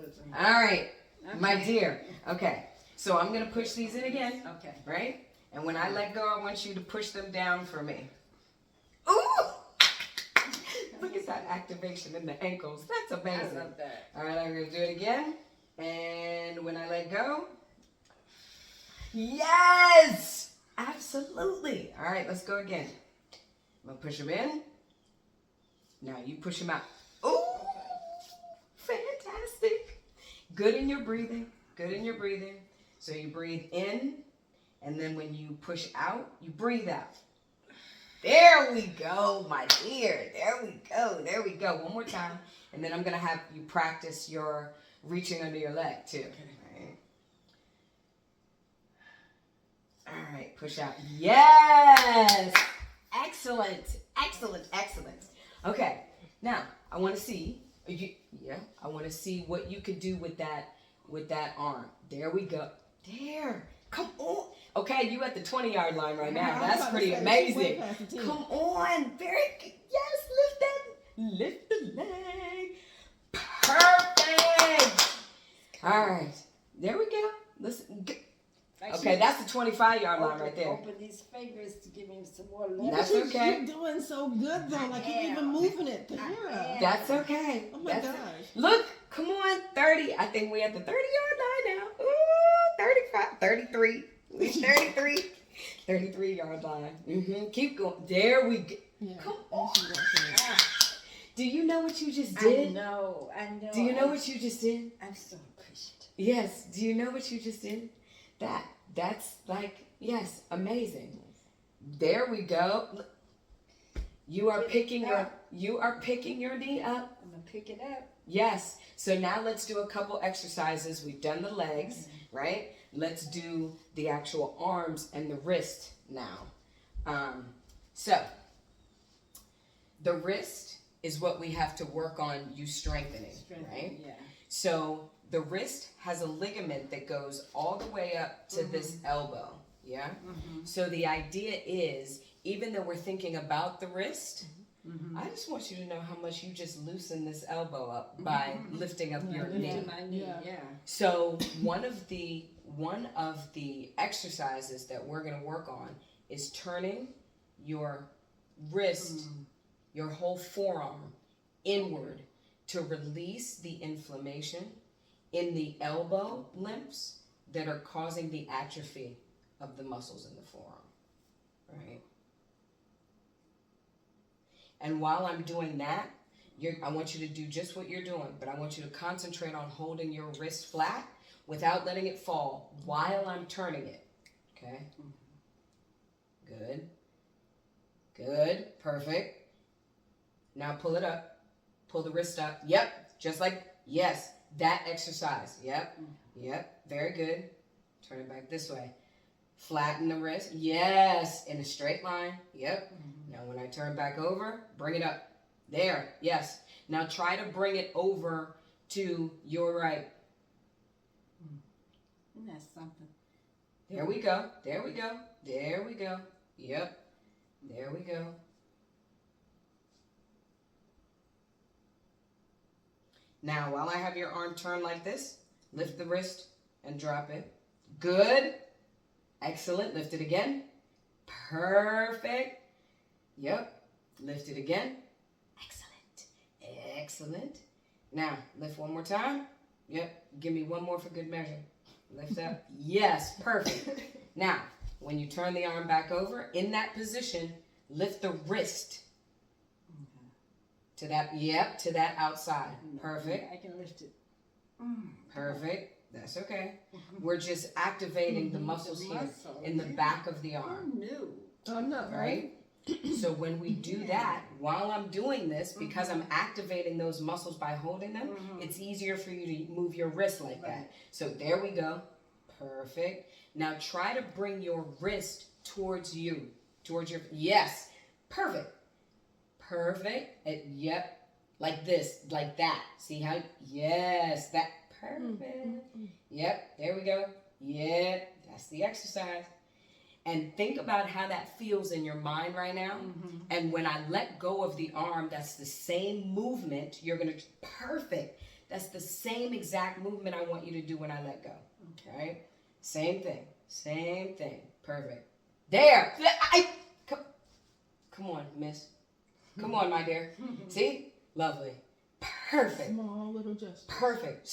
Absolutely. All right, my Okay. dear. Okay, so I'm going to push these in again, Okay. right? And when I let go, I want you to push them down for me. Ooh! Look at that activation in the ankles. That's I amazing. love that. All right, I'm going to do it again. And when I let go, yes! Absolutely. All right, let's go again. I'm going to push them in. Now you push them out. Ooh! Fantastic. Good in your breathing. Good in your breathing. So you breathe in, and then when you push out, you breathe out. There we go, my dear. There we go. There we go. One more time. And then I'm going to have you practice your reaching under your leg, too. Okay. All right, push out. Yes! Excellent. Excellent. Excellent. Okay, now I want to see. I want to see what you could do with that arm. There we go. There. Come on. Okay, you at the 20-yard line right now. That's pretty amazing. Come on. Very good. Yes, lift the leg. Perfect. All right. There we go. Listen. Okay, that's the 25-yard line right there. Open these fingers to give me some more love. That's okay. You're doing so good though. Like you're even moving it. Yeah. That's okay. Oh my gosh. Look, come on, 30. I think we're at the 30-yard line now. Ooh, 35, 33. We're 33. 33-yard line. Mm-hmm. Keep going. There we go. Yeah. Come on. Do you know what you just did? I know. Do you know what you just did? I'm so appreciative. Yes. Do you know what you just did? That's like, yes, amazing. There we go. You are picking your knee up. I'm gonna pick it up. Yes. So now let's do a couple exercises. We've done the legs, right? Let's do the actual arms and the wrist now. So the wrist is what we have to work on you strengthening, right? Yeah. So the wrist has a ligament that goes all the way up to this elbow, yeah? So the idea is, even though we're thinking about the wrist, I just want you to know how much you just loosen this elbow up by lifting up your knee. Lifting my knee, yeah. So one of the exercises that we're going to work on is turning your wrist, your whole forearm inward to release the inflammation in the elbow lymphs that are causing the atrophy of the muscles in the forearm, right? And while I'm doing that, I want you to do just what you're doing, but I want you to concentrate on holding your wrist flat without letting it fall while I'm turning it, okay? Good. Good. Perfect. Now pull it up. Pull the wrist up. Yep. Just like, yes. That exercise. Yep. Yep. Very good. Turn it back this way. Flatten the wrist. Yes. In a straight line. Yep. Now when I turn back over, bring it up. There. Yes. Now try to bring it over to your right. Isn't that something? There we go. There we go. There we go. Yep. There we go. Now, while I have your arm turned like this, lift the wrist and drop it. Good. Excellent. Lift it again. Perfect. Yep. Lift it again. Excellent. Excellent. Now, lift one more time. Yep. Give me one more for good measure. Lift up. Yes. Perfect. Now, when you turn the arm back over, in that position, lift the wrist. To that, yep, to that outside. Perfect. I can lift it. Perfect. That's okay. We're just activating the muscles here in the back of the arm. Who knew? Oh no. Right? So when we do that, while I'm doing this, because I'm activating those muscles by holding them, it's easier for you to move your wrist like that. So there we go. Perfect. Now try to bring your wrist towards you. Towards your, yes. Perfect. Perfect. Yep. Like this. Like that. See how? Yes. That. Perfect. Yep. There we go. Yep. That's the exercise. And think about how that feels in your mind right now. And when I let go of the arm, that's the same movement. You're going to, perfect. That's the same exact movement I want you to do when I let go. Okay. Right? Same thing. Same thing. Perfect. There. Come on, miss. Come on, my dear. See? Lovely. Perfect. Small little gesture. Perfect.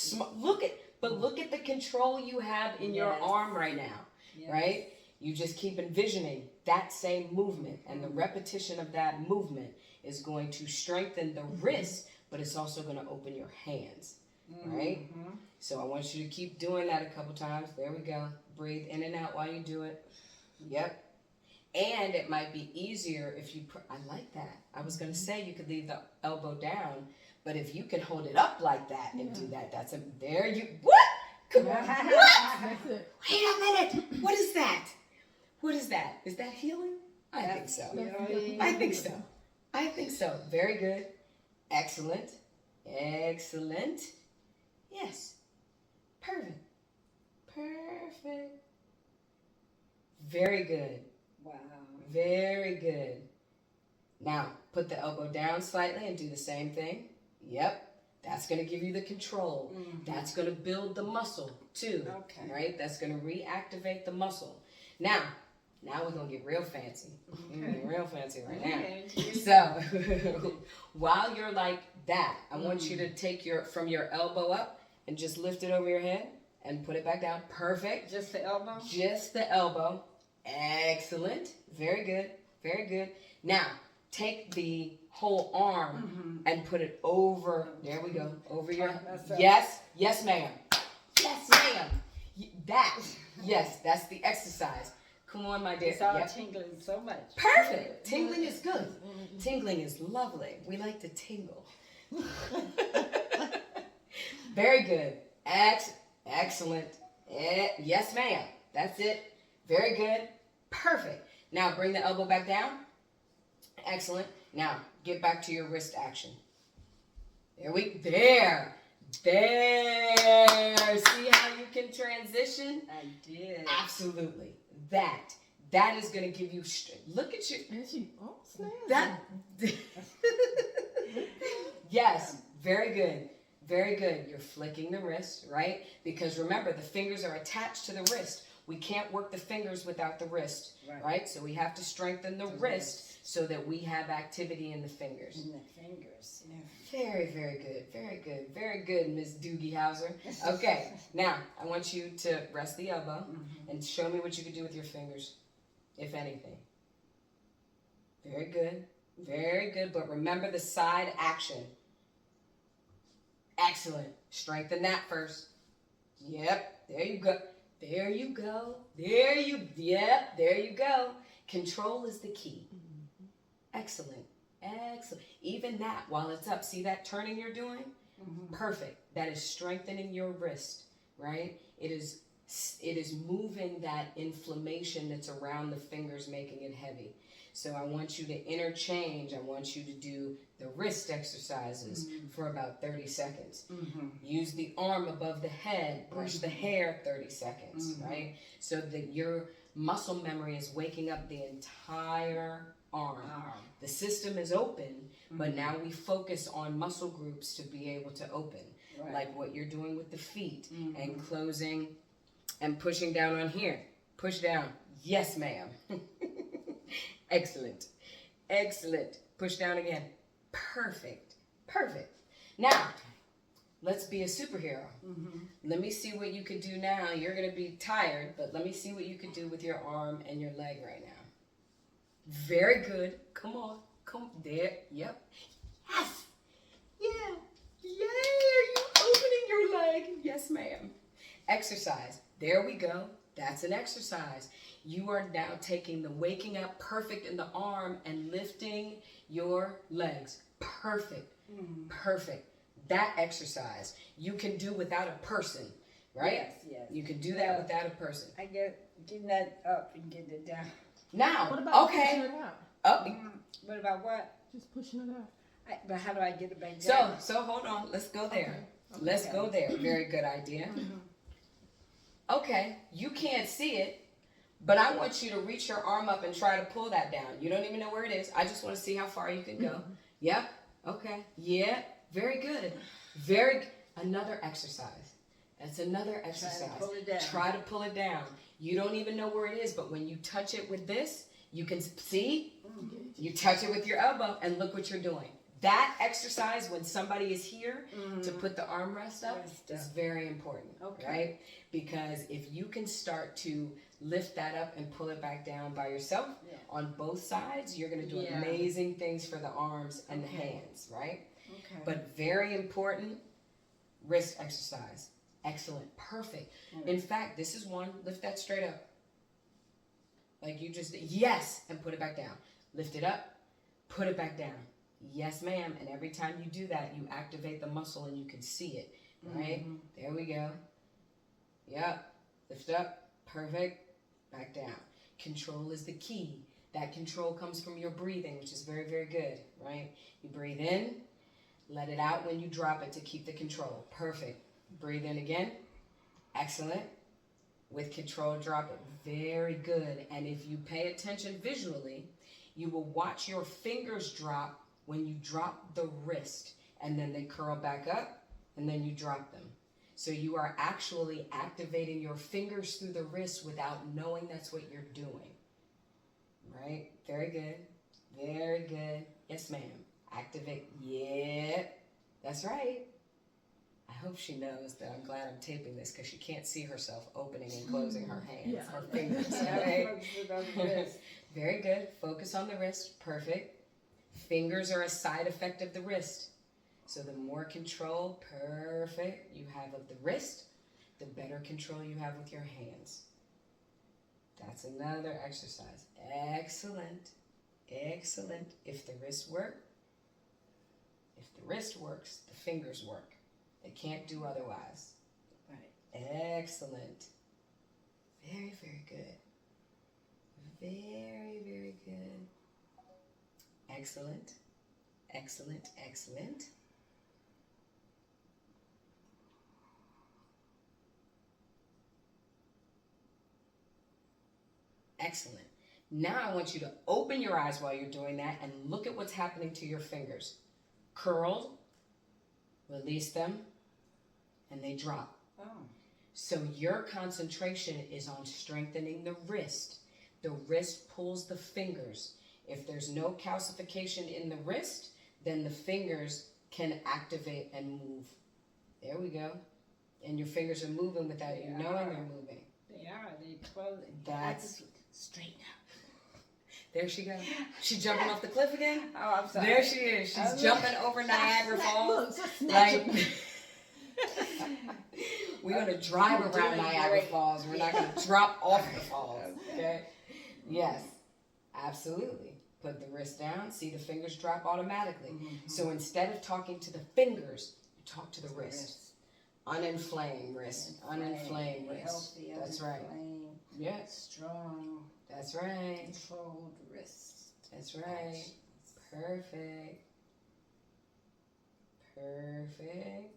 Look at the control you have in your Yes. arm right now. Yes. Right? You just keep envisioning that same movement, and the repetition of that movement is going to strengthen the wrist, but it's also going to open your hands. Right? Mhm. So I want you to keep doing that a couple times. There we go. Breathe in and out while you do it. Yep. And it might be easier if you I like that. I was going to say you could leave the elbow down, but if you can hold it up like that and do that, there you, what? Come on. What? That's it. Wait a minute. What is that? What is that? Is that healing? I think so. I think so. I think so. Very good. Excellent. Excellent. Yes. Perfect. Perfect. Very good. Wow. Very good. Now, put the elbow down slightly and do the same thing. Yep. That's going to give you the control. That's going to build the muscle too. Okay. Right? That's going to reactivate the muscle. Now we're going to get real fancy. We're going to get real fancy right now. Okay. So, while you're like that, I want you to take from your elbow up and just lift it over your head and put it back down. Perfect. Just the elbow? Just the elbow. Excellent. Very good. Very good. Now, take the whole arm and put it over. There we go. Over your. Yes. Yes, ma'am. Yes, ma'am. Yes, that's the exercise. Come on, my dear. It's all Yep. tingling so much. Perfect. Tingling is good. Tingling is lovely. We like to tingle. Very good. Excellent. Yes, ma'am. That's it. Very good. Perfect. Now bring the elbow back down. Excellent. Now get back to your wrist action. There. See how you can transition? I did. Absolutely. That is going to give you look at you. And she, snap. That yes, very good. Very good. You're flicking the wrist, right? Because remember, the fingers are attached to the wrist. We can't work the fingers without the wrist, right? So we have to strengthen the wrist so that we have activity in the fingers. In the fingers. Yeah. Very, very good. Very good. Very good, Ms. Doogie Howser. Okay, now I want you to rest the elbow and show me what you can do with your fingers, if anything. Very good. Very good. But remember the side action. Excellent. Strengthen that first. Yep. There you go. There you go. There you go. Control is the key. Excellent. Excellent. Even that, while it's up, see that turning you're doing? Perfect. That is strengthening your wrist, right? It is moving that inflammation that's around the fingers, making it heavy. So I want you to interchange. I want you to do the wrist exercises for about 30 seconds. Use the arm above the head, brush the hair 30 seconds, right? So that your muscle memory is waking up the entire arm. The system is open, but now we focus on muscle groups to be able to open, like what you're doing with the feet and closing and pushing down on here. Push down. Yes, ma'am. Excellent. Excellent. Push down again. Perfect. Perfect. Now, let's be a superhero. Let me see what you could do now. You're going to be tired, but let me see what you could do with your arm and your leg right now. Very good. Come on. Come there. Yep. Yes. Yeah. Yay. Are you opening your leg? Yes, ma'am. Exercise. There we go. That's an exercise. You are now taking the waking up perfect in the arm and lifting your legs. Perfect. Perfect. That exercise you can do without a person, right? Yes, yes. You can do that without a person. I getting that up and getting it down. Now, What about pushing okay. it out? Up. What about what? Just pushing it out. But how do I get it back down? So hold on. Let's go there. Okay. Let's go there. Very good idea. Okay, you can't see it, but I want you to reach your arm up and try to pull that down. You don't even know where it is. I just want to see how far you can go. Yep. Okay. Yeah. Very good. Another exercise. That's another exercise. Pull it down. Try to pull it down. You don't even know where it is, but when you touch it with this, you can see. You touch it with your elbow, and look what you're doing. That exercise, when somebody is here to put the armrest up, is very important, right? Because if you can start to lift that up and pull it back down by yourself on both sides, you're going to do amazing things for the arms and the hands, right? Okay. But very important, wrist exercise. Excellent. Perfect. In fact, this is one. Lift that straight up. Like you just did. Yes. And put it back down. Lift it up. Put it back down. Yes, ma'am. And every time you do that, you activate the muscle and you can see it. Right? There we go. Yep. Lift up. Perfect. Back down. Control is the key. That control comes from your breathing, which is very, very good. Right? You breathe in. Let it out when you drop it to keep the control. Perfect. Breathe in again. Excellent. With control, drop it. Very good. And if you pay attention visually, you will watch your fingers drop when you drop the wrist. And then they curl back up, and then you drop them. So you are actually activating your fingers through the wrist without knowing that's what you're doing. Right? Very good. Very good. Yes, ma'am. Activate. Yeah. That's right. I hope she knows that I'm glad I'm taping this because she can't see herself opening and closing her hands, her fingers. Right? Very good. Focus on the wrist. Perfect. Fingers are a side effect of the wrist. So the more control, perfect, you have of the wrist, the better control you have with your hands. That's another exercise. Excellent. Excellent. If the wrist works, the fingers work. They can't do otherwise. Right. Excellent. Very, very good. Very, very good. Excellent. Excellent. Excellent. Excellent. Now I want you to open your eyes while you're doing that and look at what's happening to your fingers. Curled, release them, and they drop. Oh. So your concentration is on strengthening the wrist. The wrist pulls the fingers. If there's no calcification in the wrist, then the fingers can activate and move. There we go. And your fingers are moving without you knowing they're moving. They are. They're closing. That's straighten up. There she goes. She jumping off the cliff again? Oh, I'm sorry. There she is. She's jumping over Niagara Falls. Like, we're going to drive around Niagara Falls. We're not going to drop off the falls. Okay? Yes, absolutely. Put the wrist down. See the fingers drop automatically. So instead of talking to the fingers, you talk to the wrist. Uninflame wrist. Uninflame wrist. Healthy, that's right. Yes. Strong. That's right. Controlled wrist. That's right. Perfect. Perfect.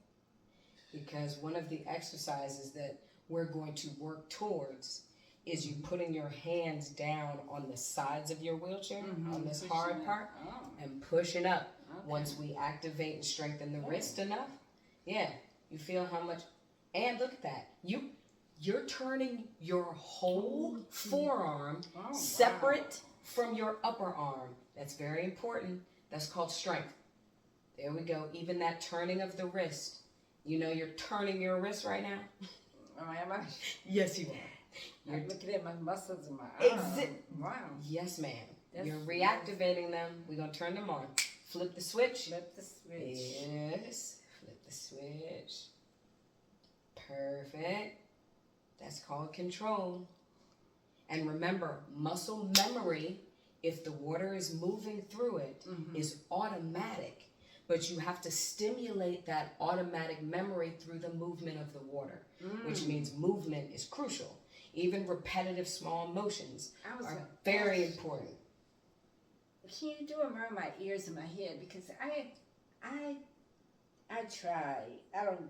Because one of the exercises that we're going to work towards is you putting your hands down on the sides of your wheelchair, on this hard part, and pushing up. Once we activate and strengthen the wrist enough, you feel how much, and look at that. You're turning your whole forearm separate from your upper arm. That's very important. That's called strength. There we go. Even that turning of the wrist. You know you're turning your wrist right now? Oh, am I? Yes, you are. I'm looking at my muscles in my arm. Wow. Yes, ma'am. You're reactivating them. We're going to turn them on. Flip the switch. Flip the switch. Yes. Flip the switch. Perfect. That's called control. And remember, muscle memory, if the water is moving through it, is automatic. But you have to stimulate that automatic memory through the movement of the water, which means movement is crucial. Even repetitive small motions are very important. Can you do them around my ears and my head? Because I try. I don't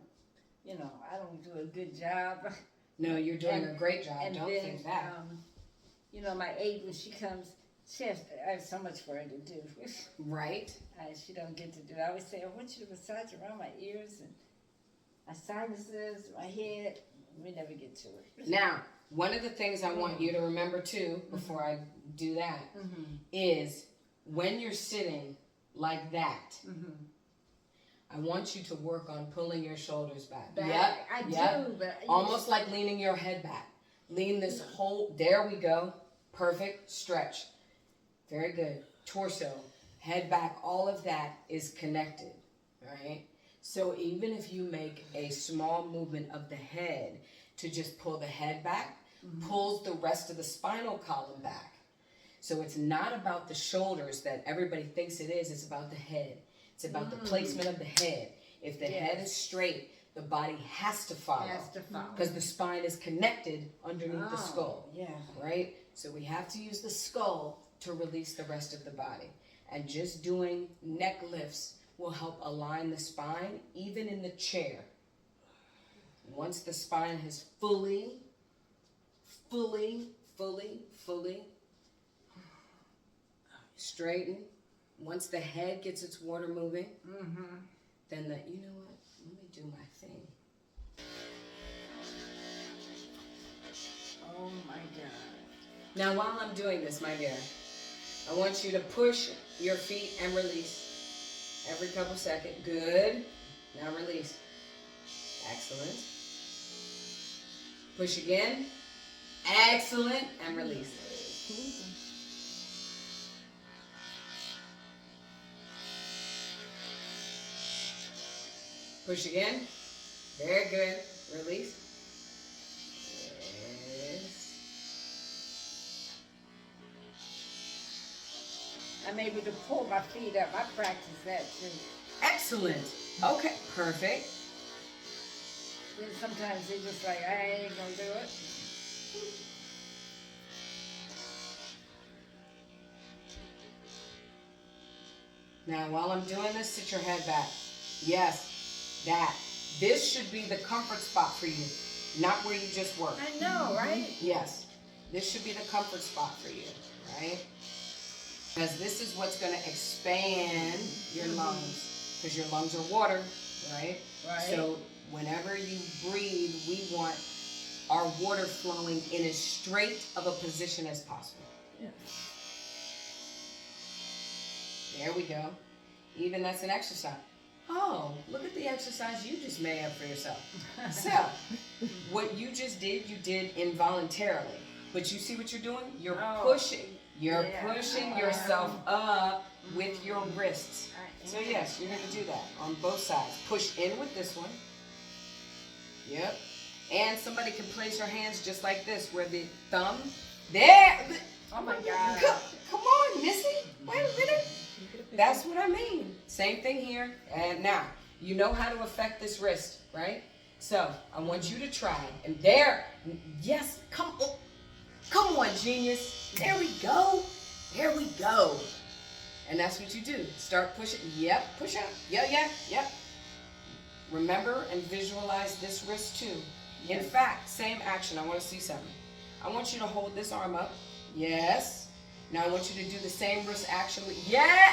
do a good job. No, you're doing a great job. Don't think that. My aide, when she comes, I have so much for her to do. Right. She don't get to do it. I always say, I want you to massage around my ears. And my sinuses, my head. We never get to it. Now, one of the things I want you to remember too, before I do that, is when you're sitting like that, I want you to work on pulling your shoulders back. Back. I do, but almost like leaning your head back. Lean this whole, there we go. Perfect. Stretch. Very good. Torso, head back, all of that is connected, right? So even if you make a small movement of the head to just pull the head back, pulls the rest of the spinal column back. So it's not about the shoulders that everybody thinks it is, it's about the head. It's about the placement of the head. If the head is straight, the body has to follow. Because the spine is connected underneath the skull. Yeah. Right? So we have to use the skull to release the rest of the body. And just doing neck lifts will help align the spine, even in the chair. Once the spine has fully straightened, once the head gets its water moving, then you know what? Let me do my thing. Oh my God. Now while I'm doing this, my dear, I want you to push your feet and release every couple seconds. Good. Now release. Excellent. Push again. Excellent. And release. Push again. Very good. Release. Yes. I'm able to pull my feet up. I practice that too. Excellent. Okay. Perfect. Then sometimes they just like, I ain't gonna do it. Now, while I'm doing this, sit your head back. Yes, that. This should be the comfort spot for you, not where you just work. I know, right? Yes, this should be the comfort spot for you, right? Because this is what's going to expand your lungs, because your lungs are water, right? Right. So whenever you breathe, we want our water flowing in as straight of a position as possible. Yeah. There we go. Even that's an exercise. Oh, look at the exercise you just made up for yourself. So, what you just did, you did involuntarily. But you see what you're doing? You're pushing. You're pushing yourself up with your wrists. So yes, you're going to do that on both sides. Push in with this one. Yep. And somebody can place your hands just like this, where the thumb, there. Oh my God. Come on, Missy. Wait a minute. That's what I mean. Same thing here. And now, you know how to affect this wrist, right? So, I want you to try. And there. Yes. Come on, genius. There we go. There we go. And that's what you do. Start pushing. Yep. Push up. Yep. Remember and visualize this wrist too. In fact, same action. I want to see something. I want you to hold this arm up. Yes. Now I want you to do the same wrist action. Yeah.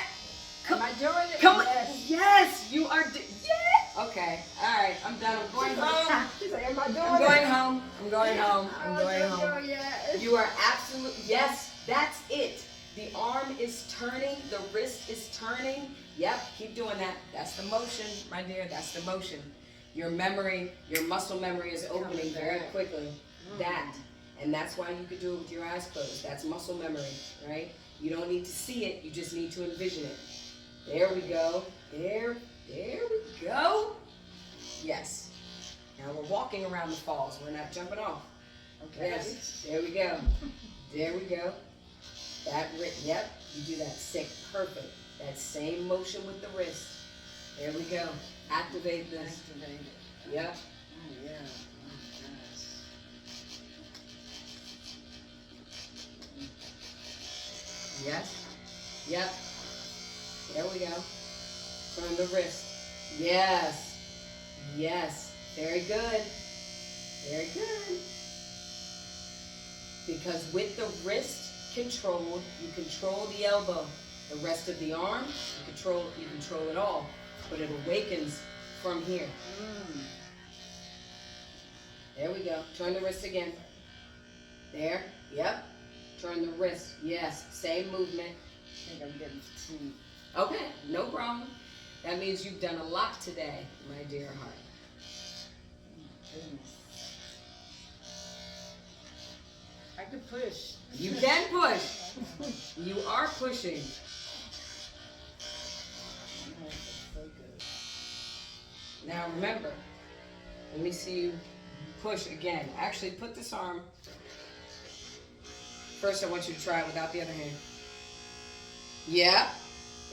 Am I doing it? Come on. Yes, you are. Yeah. Okay. All right. I'm done. I'm going home. She's like, am I doing I'm going home. I'm going home. I'm going it? home. Yes. You are absolutely. Yes. That's it. The arm is turning. The wrist is turning. Yep. Keep doing that. That's the motion, my dear. That's the motion. Your memory, your muscle memory is opening very quickly. That. And that's why you could do it with your eyes closed. That's muscle memory, right? You don't need to see it. You just need to envision it. There we go. There we go. Yes. Now we're walking around the falls. We're not jumping off. Okay. Yes. There we go. There we go. Yep. You do that. Sick. Perfect. That same motion with the wrist. There we go. Activate this. Activate it. Yep. Oh, yeah. Yes. Yep. There we go. From the wrist. Yes. Yes. Very good. Very good. Because with the wrist controlled, you control the elbow. The rest of the arm, you control it all. But it awakens from here. There we go. Turn the wrist again. There. Yep. Turn the wrist. Yes. Same movement. I think I'm getting fatigued. Okay. No problem. That means you've done a lot today, my dear heart. Goodness. I could push. You can push. You are pushing. Oh, that's so good. Now remember, let me see you push again. Actually, put this arm. First, I want you to try it without the other hand. Yeah,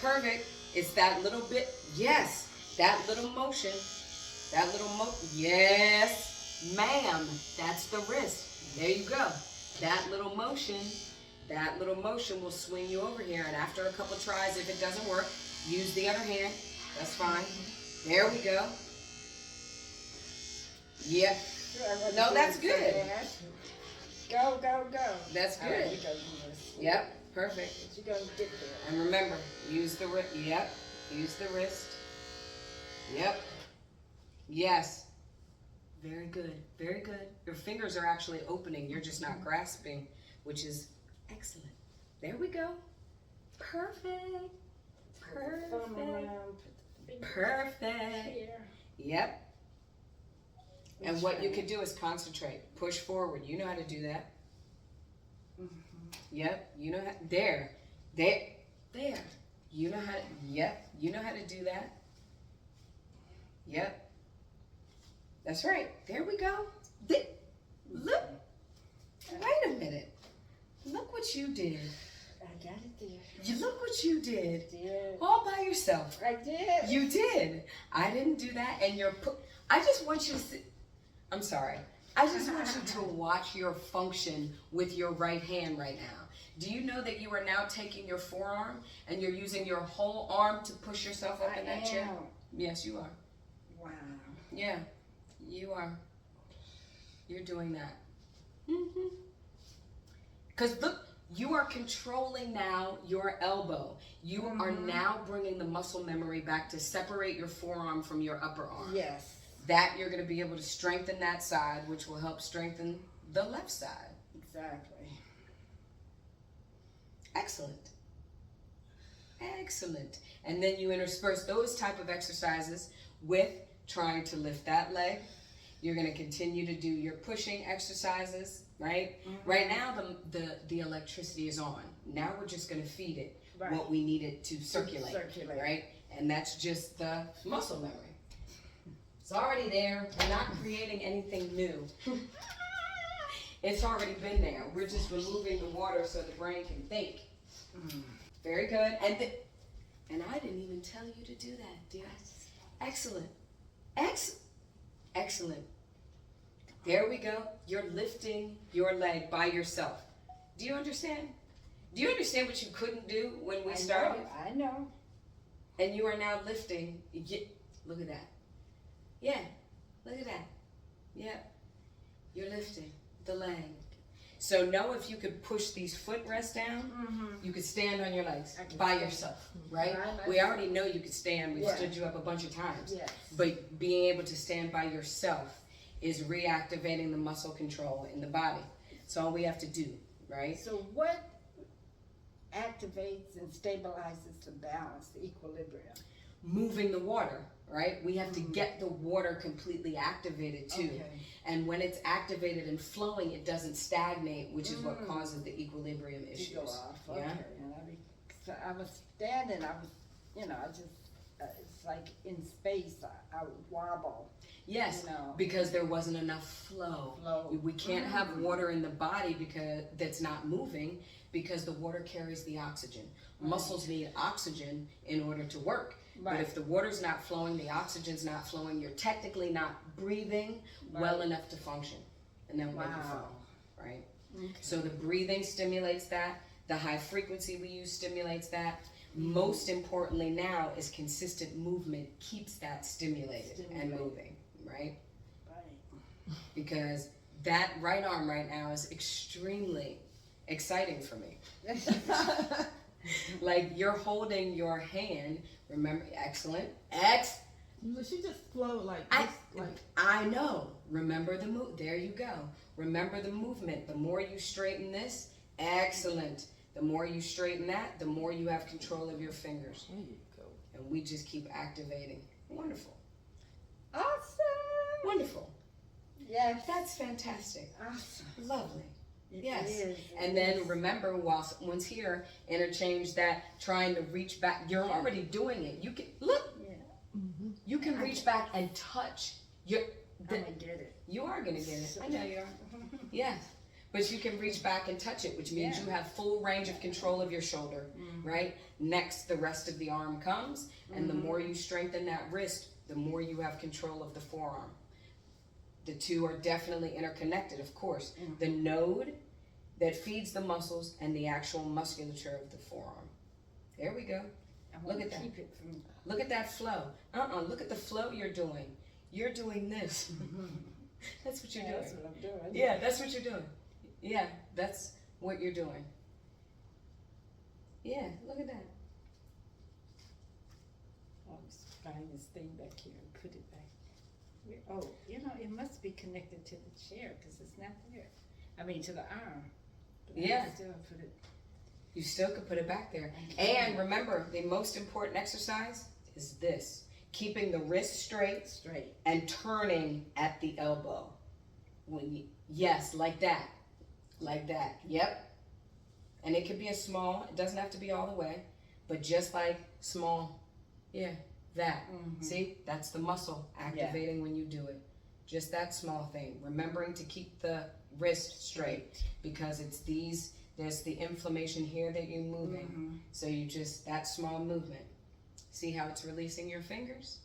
perfect. It's that little bit. Yes, that little motion. That little yes, ma'am. That's the wrist. There you go. That little motion will swing you over here. And after a couple tries, if it doesn't work, use the other hand. That's fine. There we go. Yeah. No, that's good. Go, go, go. That's All right, good. you go, Eunice. Yep, perfect. But you're going to get there. And remember, use the wrist. Yep, use the wrist. Yep. Yes. Very good. Very good. Your fingers are actually opening. You're just not grasping, which is excellent. There we go. Perfect. Put the thumb Perfect. around, put the finger Perfect. here. Yep. And Which what you way? could do is concentrate. Push forward. You know how to do that. Mhm. Yep. You know how. There. There. There. You know how. Yep. You know how to do that. Yep. That's right. There we go. Look. Wait a minute. Look what you did. I got it there. You look what you did. Did. All by yourself. I did. You did. I didn't do that. And you're. I just want you to. I'm sorry. I just want you to watch your function with your right hand right now. Do you know that you are now taking your forearm and you're using your whole arm to push yourself up in that chair? am. Yes, you are. Wow. Yeah, you are. You're doing that. Because look, you are controlling now your elbow. You are now bringing the muscle memory back to separate your forearm from your upper arm. Yes. That you're going to be able to strengthen that side, which will help strengthen the left side. Exactly. Excellent. Excellent. And then you intersperse those type of exercises with trying to lift that leg. You're going to continue to do your pushing exercises, right? Right now the electricity is on. Now we're just going to feed it what we need it to circulate, right? And that's just the muscle memory. It's already there. We're not creating anything new. It's already been there. We're just removing the water so the brain can think. Very good. And I didn't even tell you to do that, dear. Excellent. Excellent. There we go. You're lifting your leg by yourself. Do you understand? Do you understand what you couldn't do when we started? I know. And you are now lifting. Look at that. Yeah. Look at that. Yeah. You're lifting the leg. So know if you could push these footrests down, you could stand on your legs by yourself, right? We already know you could stand. We've stood you up a bunch of times. Yes. But being able to stand by yourself is reactivating the muscle control in the body. It's all we have to do, right? So what activates and stabilizes the balance, the equilibrium? Moving the water, right? We have to get the water completely activated too. Okay. And when it's activated and flowing, it doesn't stagnate, which is what causes the equilibrium issues. You go off. Okay. Yeah? And so I was standing, I was, I just, it's like in space, I would wobble. Yes, No. because there wasn't enough flow. We can't have water in the body because that's not moving because the water carries the oxygen. Muscles need oxygen in order to work. But if the water's not flowing, the oxygen's not flowing, you're technically not breathing well enough to function. And then when you fall, right? Okay. So the breathing stimulates that. The high frequency we use stimulates that. Most importantly now is consistent movement keeps that stimulated and moving, right? Right. Because that right arm right now is extremely exciting for me. Like you're holding your hand, remember, excellent, She just flowed like I- this, like I know. Remember the move. There you go. Remember the movement. The more you straighten this, excellent. The more you straighten that, the more you have control of your fingers. There you go. And we just keep activating. Wonderful. Awesome. Wonderful. Yes. That's fantastic. Awesome. Lovely. It Yes. is, And it then is. remember, while someone's here, interchange that trying to reach back. You're already doing it. You can look. Yeah. Mm-hmm. You can reach back and touch. I'm gonna get it. You are gonna get it. I know you are. Yes. But you can reach back and touch it, which means Yeah. you have full range of control of your shoulder, right? Next, the rest of the arm comes, and the more you strengthen that wrist, the more you have control of the forearm. The two are definitely interconnected, of course. The node that feeds the muscles and the actual musculature of the forearm. There we go. I Look wanna at that. keep it from. Look at that flow. Look at the flow you're doing. You're doing this. That's what you're doing. That's what I'm doing. Yeah, that's what you're doing. Yeah, that's what you're doing. Yeah, look at that. I'll just find this thing back here and put it back. Oh, it must be connected to the chair because it's not there. I mean, to the arm. But I Yeah. can still put it. You still could put it back there. And remember, the most important exercise is this. Keeping the wrist straight Straight. and turning at the elbow. Yes, like that. Like that. Yep. And it could be a small, it doesn't have to be all the way, but just like small, yeah, that. See, that's the muscle activating when you do it. Just that small thing. Remembering to keep the wrist straight because there's the inflammation here that you're moving. So you just, that small movement. See how it's releasing your fingers?